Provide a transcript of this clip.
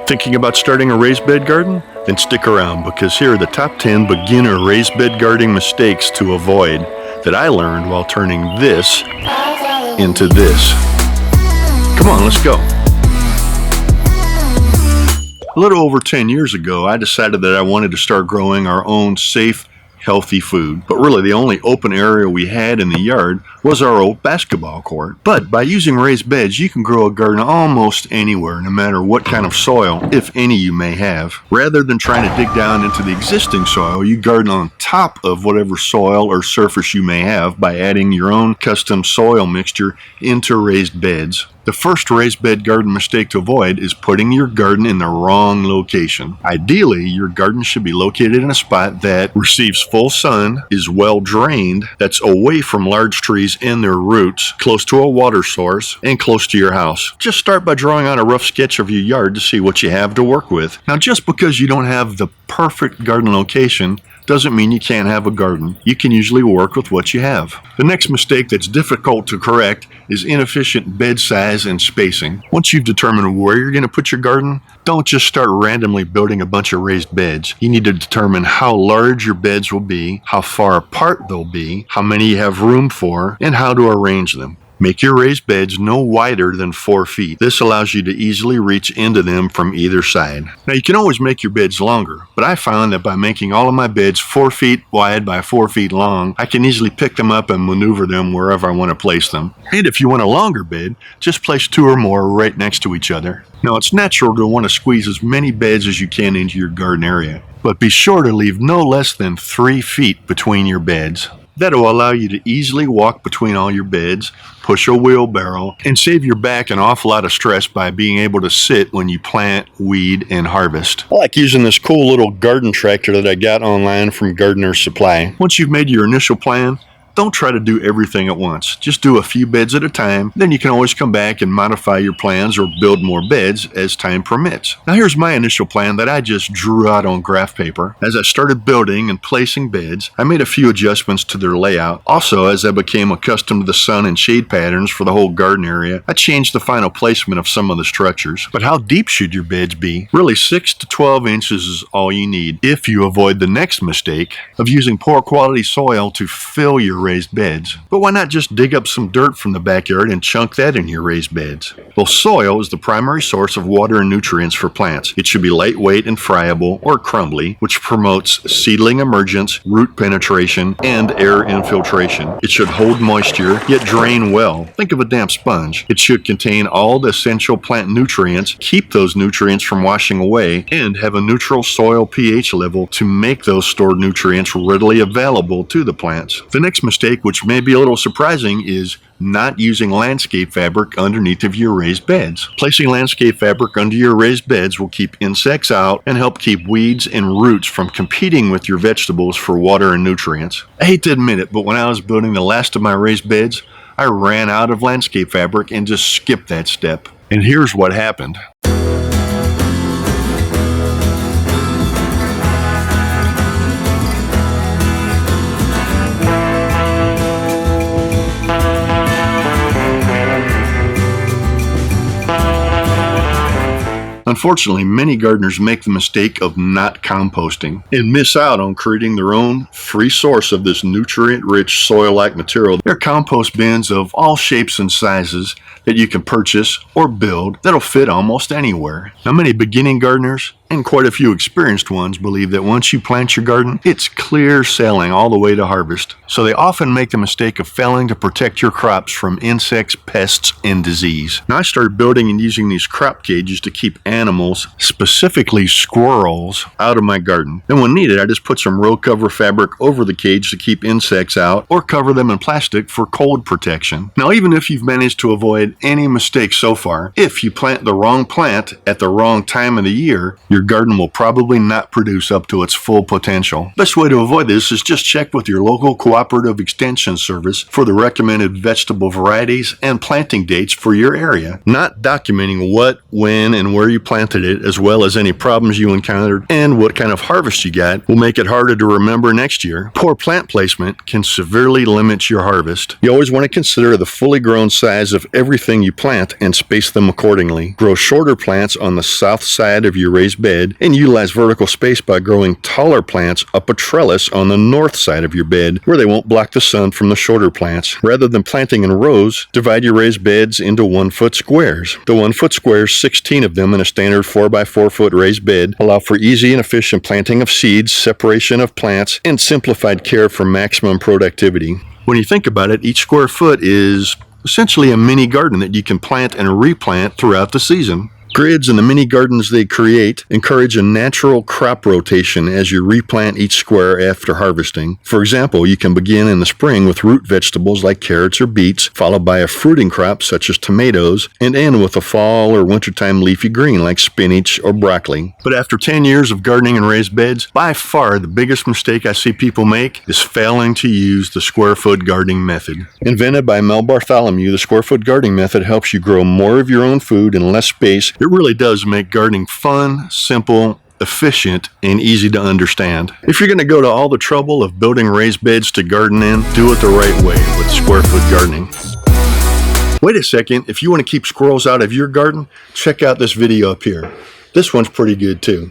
Thinking about starting a raised bed garden? Then stick around because here are the top 10 beginner raised bed gardening mistakes to avoid that I learned while turning this into this. Come on, let's go. A little over 10 years ago, I decided that I wanted to start growing our own safe, healthy food. But really, the only open area we had in the yard was our old basketball court. But by using raised beds, you can grow a garden almost anywhere, no matter what kind of soil, if any, you may have. Rather than trying to dig down into the existing soil, you garden on top of whatever soil or surface you may have by adding your own custom soil mixture into raised beds. The first raised bed garden mistake to avoid is putting your garden in the wrong location. Ideally, your garden should be located in a spot that receives full sun, is well drained, that's away from large trees and their roots, close to a water source, and close to your house. Just start by drawing out a rough sketch of your yard to see what you have to work with. Now, just because you don't have the perfect garden location doesn't mean you can't have a garden. You can usually work with what you have. The next mistake that's difficult to correct is inefficient bed size and spacing. Once you've determined where you're going to put your garden, don't just start randomly building a bunch of raised beds. You need to determine how large your beds will be, how far apart they'll be, how many you have room for, and how to arrange them. Make your raised beds no wider than 4 feet. This allows you to easily reach into them from either side. Now, you can always make your beds longer, but I found that by making all of my beds 4 feet wide by 4 feet long, I can easily pick them up and maneuver them wherever I want to place them. And if you want a longer bed, just place 2 or more right next to each other. Now, it's natural to want to squeeze as many beds as you can into your garden area, but be sure to leave no less than 3 feet between your beds. That'll allow you to easily walk between all your beds, push a wheelbarrow, and save your back an awful lot of stress by being able to sit when you plant, weed, and harvest. I like using this cool little garden tractor that I got online from Gardener's Supply. Once you've made your initial plan, don't try to do everything at once. Just do a few beds at a time. Then you can always come back and modify your plans or build more beds as time permits. Now here's my initial plan that I just drew out on graph paper. As I started building and placing beds, I made a few adjustments to their layout. Also, as I became accustomed to the sun and shade patterns for the whole garden area, I changed the final placement of some of the structures. But how deep should your beds be? Really, 6 to 12 inches is all you need if you avoid the next mistake of using poor quality soil to fill your raised beds. But why not just dig up some dirt from the backyard and chunk that in your raised beds? Well, soil is the primary source of water and nutrients for plants. It should be lightweight and friable or crumbly, which promotes seedling emergence, root penetration, and air infiltration. It should hold moisture, yet drain well. Think of a damp sponge. It should contain all the essential plant nutrients, keep those nutrients from washing away, and have a neutral soil pH level to make those stored nutrients readily available to the plants. The next mistake, which may be a little surprising, is not using landscape fabric underneath of your raised beds. Placing landscape fabric under your raised beds will keep insects out and help keep weeds and roots from competing with your vegetables for water and nutrients. I hate to admit it, but when I was building the last of my raised beds, I ran out of landscape fabric and just skipped that step. And here's what happened. Unfortunately, many gardeners make the mistake of not composting and miss out on creating their own free source of this nutrient-rich soil-like material. There are compost bins of all shapes and sizes that you can purchase or build that'll fit almost anywhere. Now, many beginning gardeners and quite a few experienced ones believe that once you plant your garden, it's clear sailing all the way to harvest. So they often make the mistake of failing to protect your crops from insects, pests, and disease. Now, I started building and using these crop cages to keep animals, specifically squirrels, out of my garden. And when needed, I just put some row cover fabric over the cage to keep insects out or cover them in plastic for cold protection. Now, even if you've managed to avoid any mistakes so far, if you plant the wrong plant at the wrong time of the year, your garden will probably not produce up to its full potential. Best way to avoid this is just check with your local cooperative extension service for the recommended vegetable varieties and planting dates for your area. Not documenting what, when, and where you planted it, as well as any problems you encountered and what kind of harvest you got, will make it harder to remember next year. Poor plant placement can severely limit your harvest. You always want to consider the fully grown size of everything everything you plant and space them accordingly. Grow shorter plants on the south side of your raised bed and utilize vertical space by growing taller plants up a trellis on the north side of your bed where they won't block the sun from the shorter plants. Rather than planting in rows, divide your raised beds into 1-foot squares. The 1-foot squares, 16 of them in a standard 4x4 foot raised bed, allow for easy and efficient planting of seeds, separation of plants, and simplified care for maximum productivity. When you think about it, each square foot is essentially a mini garden that you can plant and replant throughout the season. Grids and the mini gardens they create encourage a natural crop rotation as you replant each square after harvesting. For example, you can begin in the spring with root vegetables like carrots or beets, followed by a fruiting crop such as tomatoes, and end with a fall or wintertime leafy green like spinach or broccoli. But after 10 years of gardening in raised beds, by far the biggest mistake I see people make is failing to use the square foot gardening method. Invented by Mel Bartholomew, the square foot gardening method helps you grow more of your own food in less space. It really does make gardening fun, simple, efficient, and easy to understand. If you're going to go to all the trouble of building raised beds to garden in, do it the right way with square foot gardening. Wait a second, if you want to keep squirrels out of your garden, check out this video up here. This one's pretty good too.